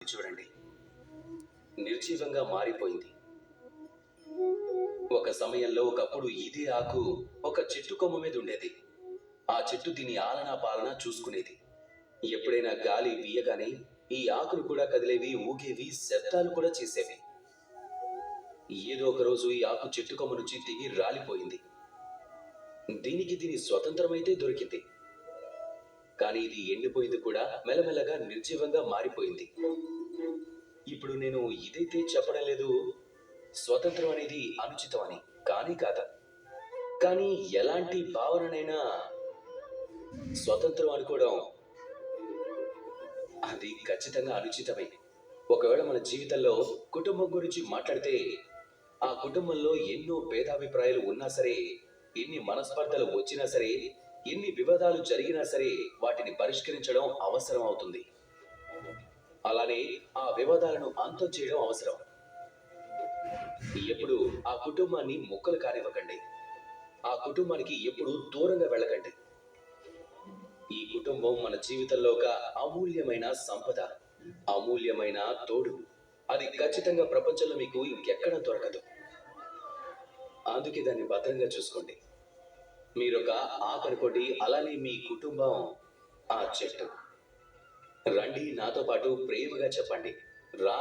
చూడండి, నిర్జీవంగా మారిపోయింది. ఒక సమయంలో ఒకప్పుడు ఇదే ఆకు ఒక చెట్టు కొమ్మ మీద ఉండేది. ఆ చెట్టు దీని ఆలనా పాలన చూసుకునేది. ఎప్పుడైనా గాలి వీయగానే ఈ ఆకులు కూడా కదిలేవి, ఊగేవి, శబ్దాలు కూడా చేసేవి. ఏదో ఒక రోజు ఈ ఆకు చెట్టు కొమ్మ నుంచి దిగి రాలిపోయింది. దీనికి దీని స్వతంత్రమైతే దొరికింది, కానీ ఇది ఎండిపోయింది కూడా, మెల్లమెల్లగా నిర్జీవంగా మారిపోయింది. ఇప్పుడు నేను ఇదైతే చెప్పడం లేదు స్వతంత్రం అనేది అనుచితం అని, కానీ కాదు. కానీ ఎలాంటి భావననైనా స్వతంత్రం అనుకోవడం అది ఖచ్చితంగా అనుచితమే. ఒకవేళ మన జీవితంలో కుటుంబం గురించి మాట్లాడితే, ఆ కుటుంబంలో ఎన్నో భేదాభిప్రాయాలు ఉన్నా సరే, ఎన్ని మనస్పర్ధలు వచ్చినా సరే, ఎన్ని వివాదాలు జరిగినా సరే, వాటిని పరిష్కరించడం అవసరం అవుతుంది. అలానే ఆ వివాదాలను అంతం చేయడం అవసరం. ఎప్పుడు ఆ కుటుంబాన్ని ముక్కలు కానివ్వకండి. ఆ కుటుంబానికి ఎప్పుడు దూరంగా వెళ్ళకండి. ఈ కుటుంబం మన జీవితంలో ఒక అమూల్యమైన సంపద, అమూల్యమైన తోడు. అది ఖచ్చితంగా ప్రపంచంలో మీకు ఇంకెక్కడ దొరకదు. అందుకే దాన్ని భద్రంగా చూసుకోండి. మీరొక ఆకనుకోండి, అలానే మీ కుటుంబం ఆ చెట్టు. రండి నాతో పాటు ప్రేమగా చెప్పండి, రా.